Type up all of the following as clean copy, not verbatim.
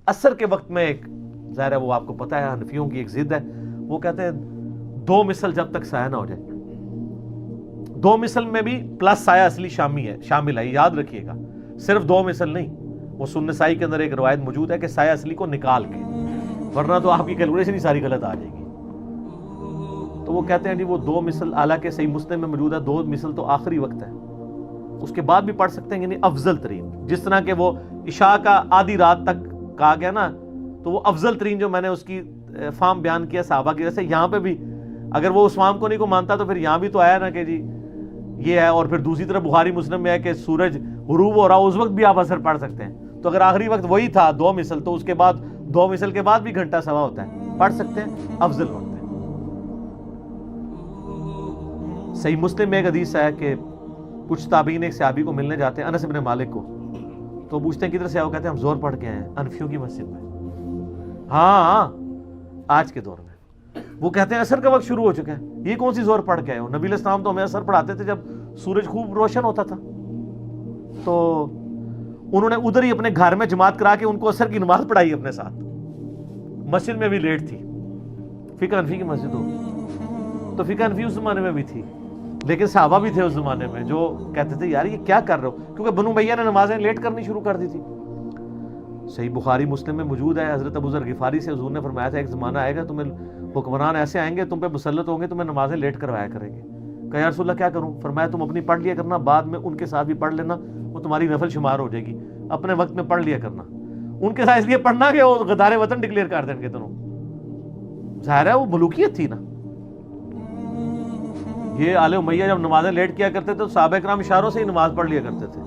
عصر کے وقت میں ایک ظاہر ہے وہ آپ کو پتہ ہے حنفیوں کی ایک ضد ہے، وہ کہتے ہیں 2 مثل جب تک سایہ نہ ہو جائے. 2 مثل میں بھی پلس سایہ اصلی شامل ہے، یاد رکھیے گا، صرف 2 مثل نہیں. وہ سنن نسائی کے اندر ایک روایت موجود ہے کہ سایہ اصلی کو نکال کے، ورنہ تو آپ کی کیلکولیشن ہی ساری غلط آ جائے گی. تو وہ کہتے ہیں جی وہ 2 مثل، حالانکہ صحیح مسلم میں موجود ہے 2 مثل تو آخری وقت ہے، اس کے بعد بھی پڑھ سکتے ہیں، یعنی افضل ترین. جس طرح کہ وہ عشاء کا آدھی رات تک کہا گیا نا، تو وہ افضل ترین جو میں نے اس کی فارم بیان کیا صحابہ کی، جیسے یہاں پہ بھی اگر وہ اس فارم کو نہیں کو مانتا تو پھر یہاں بھی تو آیا نا کہ جی یہ ہے. اور پھر دوسری طرف بخاری مسلم میں ہے کہ سورج غروب ہو رہا اس وقت بھی آپ اثر پڑھ سکتے ہیں. تو اگر آخری وقت وہی تھا 2 مثل، تو اس کے بعد 2 مثل کے بعد بھی گھنٹہ سوا ہوتا ہے، پڑھ سکتے ہیں، افضل وقت ہے. صحیح مسلم میں ایک حدیث ہے کہ کچھ تابعین ایک صحابی کو ملنے جاتے ہیں، انس بن مالک کو، تو پوچھتے ہیں کدھر سے آؤ، کہتے ہیں ہم زور پڑھ کے آئے ہیں حنفیوں کی مسجد میں. ہاں آج کے دور میں وہ کہتے ہیں عصر کا وقت شروع ہو چکا ہے، یہ کون سی زور پڑھ کے آئے ہو؟ نبی علیہ السلام تو ہمیں عصر پڑھاتے تھے جب سورج خوب روشن ہوتا تھا. تو انہوں نے ادھر ہی اپنے گھر میں جماعت کرا کے ان کو عصر کی نماز پڑھائی اپنے ساتھ. مسجد میں بھی لیٹ تھی، فقہ حنفی کی مسجد ہوگی، تو فقہ حنفی اس زمانے میں بھی تھی، لیکن صحابہ بھی تھے اس زمانے میں جو کہتے تھے یار یہ کیا کر رہے ہو، کیونکہ بنو امیہ نے نمازیں لیٹ کرنی شروع کر دی تھی. صحیح بخاری مسلم میں موجود ہے، حضرت ابو ذر غفاری سے حضور نے فرمایا تھا ایک زمانہ آئے گا تمہیں حکمران ایسے آئیں گے تم پہ مسلط ہوں گے، تمہیں نمازیں لیٹ کروایا کریں گے. کہا یا رسول اللہ کیا کروں؟ فرمایا تم اپنی پڑھ لیا کرنا، بعد میں ان کے ساتھ بھی پڑھ لینا، وہ تمہاری نفل شمار ہو جائے گی، اپنے وقت میں پڑھ لیا کرنا. ان کے ساتھ اس لیے پڑھنا کہ وہ غدار وطن ڈکلیئر کر دیں گے تمہیں، ظاہر ہے وہ ملوکیت تھی نا. یہ آل امیہ جب نمازیں لیٹ کیا کرتے تھے تو صحابہ کرام اشاروں سے ہی نماز پڑھ لیا کرتے تھے.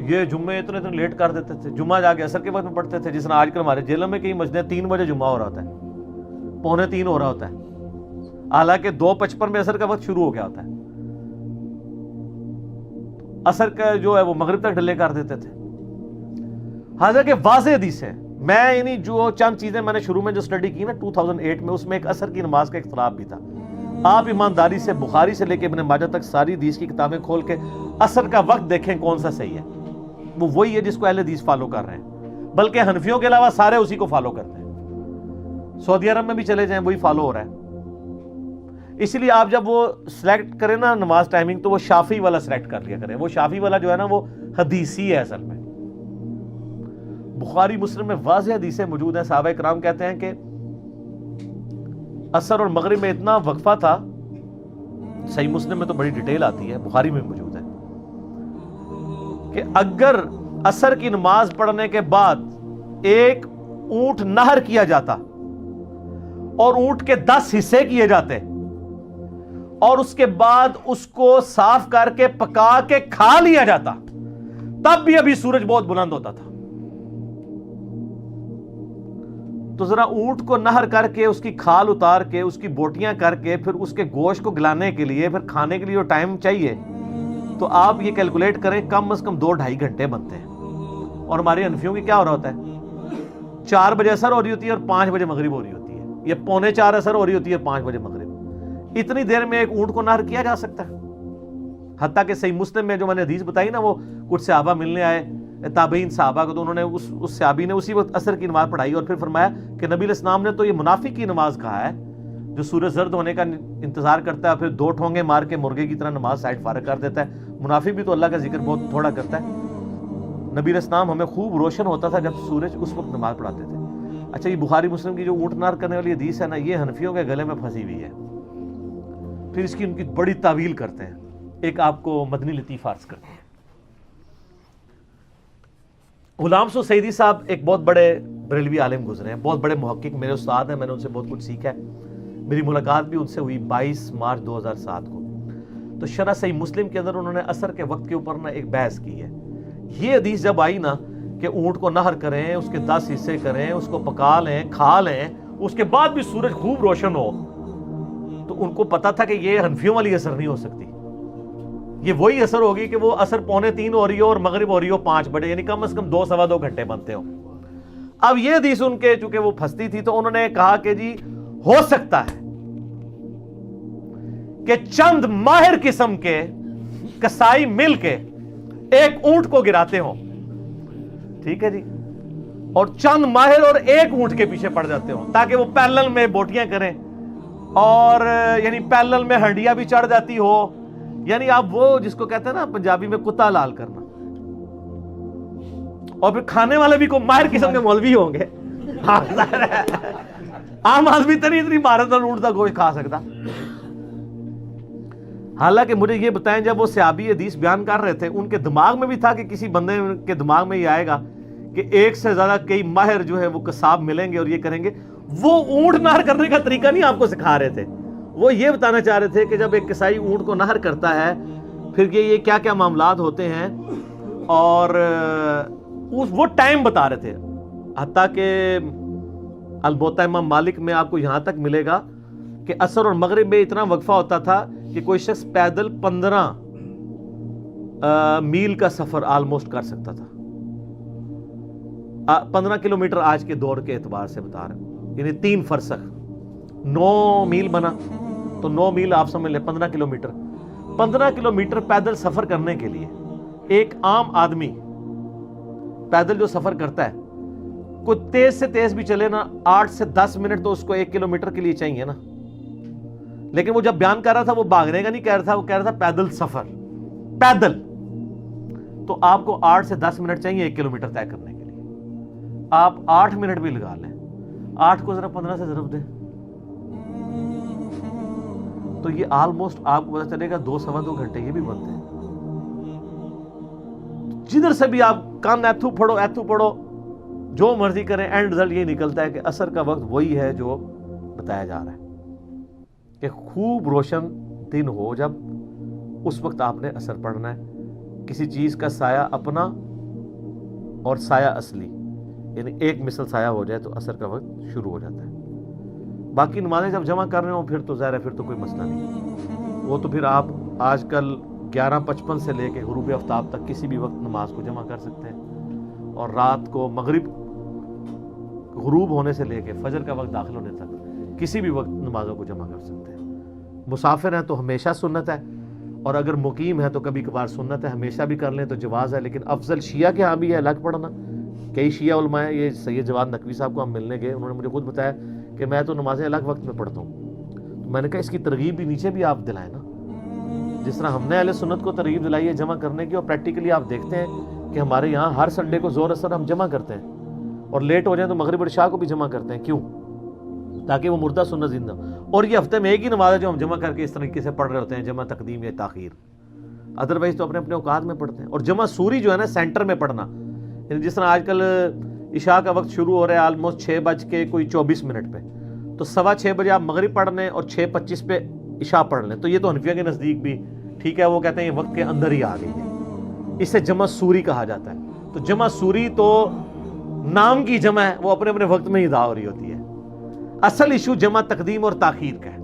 یہ جمعے اتنے لیٹ کر دیتے تھے، جمعہ جا کے عصر کے وقت میں پڑھتے تھے. جس طرح آج کل ہمارے جیلوں میں کئی مسجدیں 3 بجے جمعہ ہو رہا ہوتا ہے، 2:45 ہو رہا ہوتا ہے، حالانکہ 2:55 میں عصر کا وقت شروع ہو گیا ہوتا ہے. عصر کا جو ہے وہ مغرب تک ڈلے کر دیتے تھے. حالانکہ واضح حدیث ہے. میں یعنی جو چند چیزیں میں نے شروع میں جو اسٹڈی کی نا 2008 میں، اس میں ایک عصر کی نماز کا اختلاف بھی تھا. آپ ایمانداری سے بخاری سے لے کے ابن ماجہ تک ساری حدیث کی کتابیں کھول کے عصر کا وقت دیکھیں کون سا صحیح ہے. وہ وہی ہے جس کو اہل حدیث فالو کر رہے ہیں، بلکہ حنفیوں کے علاوہ سارے اسی کو فالو کرتے ہیں. سعودی عرب میں بھی چلے جائیں وہی فالو ہو رہا ہے. اس لیے آپ جب وہ سلیکٹ کریں نا نماز ٹائمنگ تو وہ شافعی والا سلیکٹ کر لیا کریں. وہ شافعی والا جو ہے نا وہ حدیثی ہے اصل میں. بخاری مسلم میں واضح حدیثیں موجود ہیں. صحابہ کرام کہتے ہیں کہ عصر اور مغرب میں اتنا وقفہ تھا، صحیح مسلم میں تو بڑی ڈیٹیل آتی ہے، بخاری میں موجود ہے، کہ اگر عصر کی نماز پڑھنے کے بعد ایک اونٹ نہر کیا جاتا اور اونٹ کے 10 حصے کیے جاتے اور اس کے بعد اس کو صاف کر کے پکا کے کھا لیا جاتا، تب بھی ابھی سورج بہت بلند ہوتا تھا. تو ذرا اونٹ کو نہر کر کے اس کی کھال اتار کے اس کی بوٹیاں کر کے پھر اس کے گوشت کو گلانے کے لیے پھر کھانے کے لیے جو ٹائم چاہیے، تو آپ یہ کیلکولیٹ کریں کم از کم 2-2.5 گھنٹے بنتے ہیں. اور ہمارے حنفیوں کی کیا ہو رہا ہوتا ہے، 4 بجے عصر ہو رہی ہوتی ہے اور 5 بجے مغرب ہو رہی ہوتی ہے، یا 3:45 عصر ہو رہی ہوتی ہے 5 بجے مغرب. اتنی دیر میں ایک اونٹ کو نہر کیا جا سکتا ہے. حتیٰ کہ صحیح مسلم میں جو میں نے حدیث بتائی نا، وہ کچھ صحابہ ملنے آئے تابعین صحابہ کو، تو انہوں نے اس صحابی نے اسی وقت عصر کی نماز پڑھائی اور پھر فرمایا کہ نبی علیہ السلام نے تو یہ منافق کی نماز کہا ہے جو سورج زرد ہونے کا انتظار کرتا ہے، پھر 2 ٹھونگے مار کے مرغے کی طرح نماز سائڈ فارغ کر دیتا ہے. منافق بھی تو اللہ کا ذکر بہت تھوڑا کرتا ہے. نبی علیہ السلام ہمیں خوب روشن ہوتا تھا جب سورج اس وقت نماز پڑھاتے تھے. اچھا، یہ بخاری مسلم کی جو اونٹ نار کرنے والی حدیث ہے نا، یہ حنفیوں کے گلے میں پھنسی ہوئی ہے. پھر اس کی ان کی بڑی تعویل کرتے ہیں. ایک آپ کو مدنی لطیفہ عرض کرتے ہیں. غلام سو سعیدی صاحب ایک بہت بڑے بریلوی عالم گزرے ہیں، بہت بڑے محقق، میرے استاد ہیں، میں نے ان سے بہت کچھ سیکھا ہے. میری ملاقات بھی ان سے ہوئی 22 مارچ 2007 کو. تو شرح صحیح مسلم کے اندر انہوں نے عصر کے وقت کے اوپر نا ایک بحث کی ہے. یہ حدیث جب آئی نا کہ اونٹ کو نہر کریں، اس کے 10 حصے کریں، اس کو پکا لیں، کھا لیں، اس کے بعد بھی سورج خوب روشن ہو، تو ان کو پتا تھا کہ یہ حنفیوں والی اثر نہیں ہو سکتی. یہ وہی اثر ہوگی کہ وہ عصر 2:45 ہو رہی ہو اور مغرب ہو رہی ہو 5 بجے، یعنی کم از کم 2-2.25 گھنٹے بنتے ہو. اب یہ حدیث ان کے چونکہ وہ پھنستی تھی تو انہوں نے کہا کہ جی ہو سکتا ہے کہ چند ماہر قسم کے کسائی مل کے ایک اونٹ کو گراتے ہوں. ٹھیک ہے جی، اور چند ماہر اور ایک اونٹ کے پیچھے پڑ جاتے ہوں تاکہ وہ پیرلل میں بوٹیاں کریں, اور یعنی پیرلل میں ہنڈیاں بھی چڑھ جاتی ہو, یعنی آپ وہ جس کو کہتے ہیں نا پنجابی میں کتا لال کرنا. اور پھر کھانے والے بھی کو ماہر قسم کے مولوی ہوں گے, عام آدمی اتنی مہارت اور اونٹ کا گوشت کھا سکتا. حالانکہ مجھے یہ بتائیں, جب وہ صحابی حدیث بیان کر رہے تھے ان کے دماغ میں بھی تھا کہ کسی بندے کے دماغ میں یہ آئے گا کہ ایک سے زیادہ کئی ماہر جو ہے وہ قصاب ملیں گے اور یہ کریں گے. وہ اونٹ نہر کرنے کا طریقہ نہیں آپ کو سکھا رہے تھے, وہ یہ بتانا چاہ رہے تھے کہ جب ایک کسائی اونٹ کو نہر کرتا ہے پھر یہ کیا کیا معاملات ہوتے ہیں, اور وہ ٹائم بتا رہے تھے. حتیٰ کہ البتہ امام مالک میں آپ کو یہاں تک ملے گا کہ عصر اور مغرب میں اتنا وقفہ ہوتا تھا کہ کوئی شخص پیدل 15 میل کا سفر آلموسٹ کر سکتا تھا. 15 کلومیٹر آج کے دور کے اعتبار سے بتا رہے ہیں, یعنی 3 فرسخ 9 میل بنا تو 9 میل آپ سمجھ لیں 15 کلومیٹر. 15 کلومیٹر پیدل سفر کرنے کے لیے ایک عام آدمی پیدل جو سفر کرتا ہے, کوئی تیز سے تیز بھی چلے نا 8 سے 10 منٹ تو اس کو 1 کلومیٹر کے لیے چاہیے نا. لیکن وہ جب بیان کر رہا تھا وہ بھاگنے کا نہیں کہہ رہا تھا, وہ کہہ رہا تھا پیدل سفر, پیدل. تو آپ کو 8 سے 10 منٹ چاہیے 1 کلومیٹر طے کرنے کے لیے. آپ 8 منٹ بھی لگا لیں, 8 کو ذرا 15 سے ضرب دیں تو یہ آلموسٹ آپ کو پتا چلے گا 2-2.25 گھنٹے یہ بھی بنتے ہیں. جدھر سے بھی آپ کان ایتھو پڑھو جو مرضی کریں, اینڈ رزلٹ یہ نکلتا ہے کہ عصر کا وقت وہی ہے جو بتایا جا رہا ہے کہ خوب روشن دن ہو جب, اس وقت آپ نے عصر پڑھنا ہے. کسی چیز کا سایہ اپنا اور سایہ اصلی, یعنی ایک مثل سایہ ہو جائے تو عصر کا وقت شروع ہو جاتا ہے. باقی نمازیں جب جمع کر رہے ہوں پھر تو ظاہر ہے پھر تو کوئی مسئلہ نہیں. وہ تو پھر آپ آج کل 11:55 سے لے کے غروب آفتاب تک کسی بھی وقت نماز کو جمع کر سکتے ہیں, اور رات کو مغرب غروب ہونے سے لے کے فجر کا وقت داخل ہونے تک کسی بھی وقت نمازوں کو جمع کر سکتے ہیں. مسافر ہیں تو ہمیشہ سنت ہے, اور اگر مقیم ہے تو کبھی کبھار سنت ہے. ہمیشہ بھی کر لیں تو جواز ہے, لیکن افضل شیعہ کے ہاں بھی ہے الگ پڑھنا. کئی شیعہ علماء ہیں, یہ سید جواد نقوی صاحب کو ہم ملنے گئے, انہوں نے مجھے خود بتایا کہ میں تو نمازیں الگ وقت میں پڑھتا ہوں. تو میں نے کہا اس کی ترغیب بھی نیچے بھی آپ دلائیں نا, جس طرح ہم نے اہل سنت کو ترغیب دلائی ہے جمع کرنے کی, اور پریکٹیکلی آپ دیکھتے ہیں کہ ہمارے یہاں ہر سنڈے کو زور اثر ہم جمع کرتے ہیں, اور لیٹ ہو جائیں تو مغرب اور عشاء کو بھی جمع کرتے ہیں. کیوں؟ تاکہ وہ مردہ سنت زندہ. اور یہ ہفتے میں ایک ہی نماز ہے جو ہم جمع کر کے اس طریقے سے پڑھ رہے ہوتے ہیں, جمع تقدیم یا تاخیر. ادروائز تو اپنے اوقات میں پڑھتے ہیں. اور جمع سوری جو ہے نا سینٹر میں پڑھنا, یعنی جس طرح آج کل عشاء کا وقت شروع ہو رہا ہے آلموسٹ 6:24 پہ, تو 6:15 بجے آپ مغرب پڑھ لیں اور 6:25 پہ عشاء پڑھ لیں, تو یہ تو حنفیہ کے نزدیک بھی ٹھیک ہے. وہ کہتے ہیں یہ وقت کے اندر ہی آ گئی ہے, اسے جمع سوری کہا جاتا ہے. تو جمع سوری تو نام کی جمع ہے, وہ اپنے وقت میں ہی ادا ہو رہی ہوتی ہے. اصل ایشو جمع تقدیم اور تاخیر کا ہے,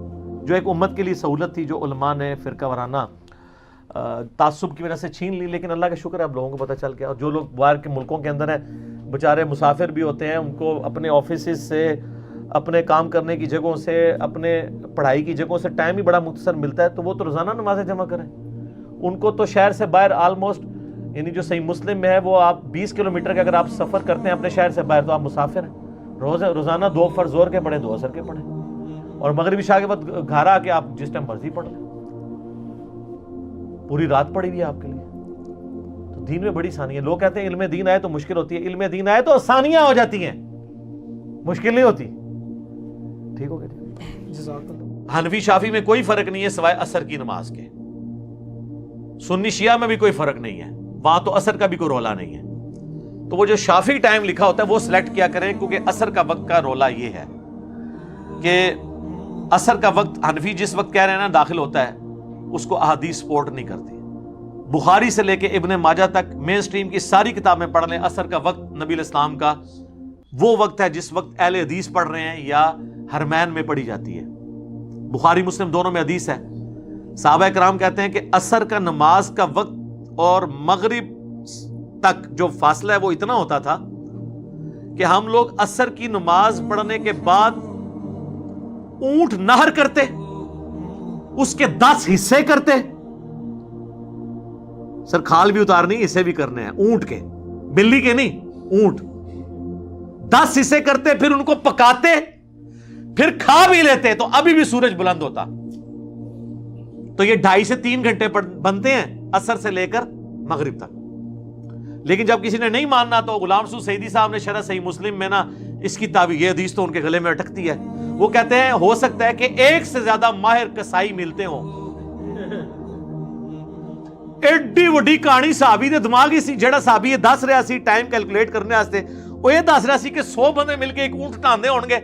جو ایک امت کے لیے سہولت تھی جو علماء نے فرقہ وارانہ تعصب کی وجہ سے چھین لی. لیکن اللہ کا شکر ہے اب لوگوں کو پتہ چل گیا, اور جو لوگ باہر کے ملکوں کے اندر ہیں بیچارے مسافر بھی ہوتے ہیں, ان کو اپنے آفیسز سے, اپنے کام کرنے کی جگہوں سے, اپنے پڑھائی کی جگہوں سے ٹائم ہی بڑا مختصر ملتا ہے, تو وہ تو روزانہ نمازیں جمع کریں. ان کو تو شہر سے باہر آلموسٹ, یعنی جو صحیح مسلم میں ہے وہ آپ 20 کلومیٹر کا اگر آپ سفر کرتے ہیں اپنے شہر سے باہر تو آپ مسافر ہیں. روزانہ 2 فرض زور کے پڑھیں, 2 عصر کے پڑھیں, اور مغرب عشاء کے بعد گھر آ کے آپ جس ٹائم مرضی پڑھ لیں. پوری رات پڑھی ہوئی ہے آپ کے لیے. تو دین میں بڑی آسانی ہے. لوگ کہتے ہیں علم دین آئے تو مشکل ہوتی ہے, علم دین آئے تو آسانیاں ہو جاتی ہیں, مشکل نہیں ہوتی. ٹھیک ہو گیا. حنفی شافی میں کوئی فرق نہیں ہے سوائے عصر کی نماز کے. سنی شیعہ میں بھی کوئی فرق نہیں ہے, وہاں تو عصر کا بھی کوئی رولا نہیں ہے. تو وہ جو شافی ٹائم لکھا ہوتا ہے وہ سلیکٹ کیا کریں, کیونکہ عصر کا وقت کا رولا یہ ہے کہ عصر کا وقت حنفی جس وقت کہہ رہے ہیں نا داخل ہوتا ہے, اس کو احادیث سپورٹ نہیں کرتی. بخاری سے لے کے ابن ماجہ تک مین سٹریم کی ساری کتابیں پڑھ لیں, عصر کا وقت نبی علیہ السلام کا وہ وقت ہے جس وقت اہل حدیث پڑھ رہے ہیں یا حرمین میں پڑھی جاتی ہے. بخاری مسلم دونوں میں حدیث ہے. صحابہ کرام کہتے ہیں کہ عصر کا نماز کا وقت اور مغرب تک جو فاصلہ ہے وہ اتنا ہوتا تھا کہ ہم لوگ عصر کی نماز پڑھنے کے بعد اونٹ نہر کرتے, اس کے 10 حصے کرتے. سر کھال بھی اتارنی, اسے بھی کرنے ہیں اونٹ کے, بلی کے نہیں, اونٹ. 10 حصے کرتے, پھر ان کو پکاتے, پھر کھا بھی لیتے, تو ابھی بھی سورج بلند ہوتا. تو یہ 2.5 سے 3 گھنٹے بنتے ہیں عصر سے لے کر مغرب تک. لیکن جب کسی نے نہیں ماننا تو غلام رسول سعیدی صاحب نے شرح صحیح مسلم میں نا اس کی تعبیر, یہ حدیث تو ان کے گلے میں اٹکتی ہے, وہ کہتے ہیں ہو سکتا ہے کہ 1 سے زیادہ ماہر کسائی ملتے ہوں. ایڈی وڈی کہانی صحابی دے دماغ ہی سی, جڑا صحابی یہ دس رہا سی ٹائم کیلکولیٹ کرنے واسطے, وہ یہ دس رہا سی کہ 100 بندے مل کے ایک اونٹ ٹاندے ہون گے,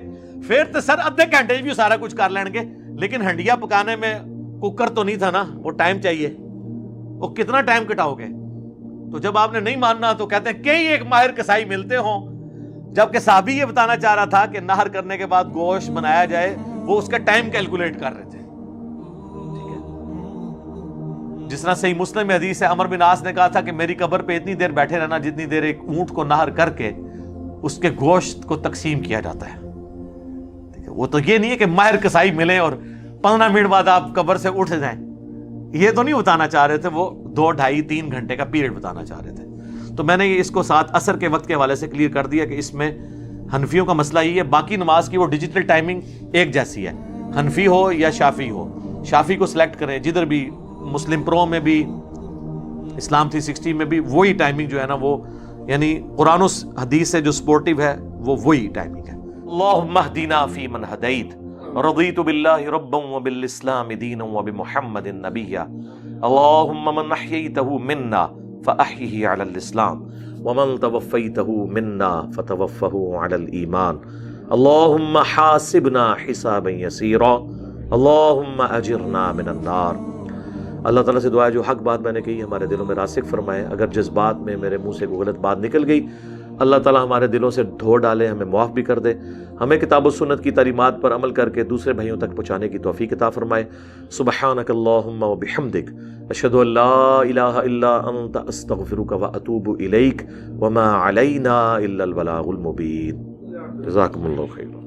پھر تو سر ادھے گھنٹے بھی سارا کچھ کر لین گے. لیکن ہنڈیا پکانے میں کوکر تو نہیں تھا نا, وہ ٹائم چاہیے, وہ کتنا ٹائم کٹاؤ گے. تو جب آپ نے نہیں ماننا تو کہتے ہیں کئی ایک ماہر کسائی ملتے ہوں, جبکہ صحابی یہ بتانا چاہ رہا تھا کہ نہر کرنے کے بعد گوشت بنایا جائے, وہ اس کا ٹائم کیلکولیٹ کر رہے تھے. ٹھیک ہے, جس طرح صحیح مسلم میں حدیث ہے, عمر بن عاص نے کہا تھا کہ میری قبر پہ اتنی دیر بیٹھے رہنا جتنی دیر ایک اونٹ کو نہر کر کے اس کے گوشت کو تقسیم کیا جاتا ہے. ٹھیک ہے, وہ تو یہ نہیں ہے کہ ماہر کسائی ملے اور 15 منٹ بعد آپ قبر سے اٹھ جائیں, یہ تو نہیں بتانا چاہ رہے تھے, وہ 2, 2.5, 3 گھنٹے کا پیریڈ بتانا چاہ رہے تھے. تو میں نے اس کو ساتھ عصر کے وقت کے حوالے سے کلیئر کر دیا کہ اس میں حنفیوں کا مسئلہ یہ ہے. باقی نماز کی وہ ڈیجیٹل ٹائمنگ ایک جیسی ہے, حنفی ہو یا شافی ہو. شافی کو سلیکٹ کریں, جدھر بھی مسلم پرو میں بھی اسلام 360 میں بھی وہی ٹائمنگ جو ہے نا, وہ یعنی قرآن و حدیث سے جو سپورٹیو ہے وہ وہی ٹائمنگ ہے. اللہم اہدنا فیمن ہدیت, رضیت باللہ ربا وبالاسلام دینا وبمحمد نبیا, اللہم من احییتہ منا فاحیہ علی الاسلام ومن توفیتہ منا فتوفہ علی الایمان, اللہم حاسبنا حسابا یسیرا, اللہم اجرنا من النار. اللہ تعالیٰ سے دعا ہے جو حق بات میں نے کہی ہمارے دلوں میں راسخ فرمائے, اگر جذبات میں میرے منہ سے کوئی غلط بات نکل گئی اللہ تعالیٰ ہمارے دلوں سے دھو ڈالے, ہمیں معاف بھی کر دے, ہمیں کتاب و سنت کی تعلیمات پر عمل کر کے دوسرے بھائیوں تک پہنچانے کی توفیق عطا فرمائے. سبحانک اللہم و بحمدک, اشہد ان لا الہ الا انت, استغفرک و اتوب الیک, وما علینا الا البلاغ المبین. جزاکم اللہ خیر.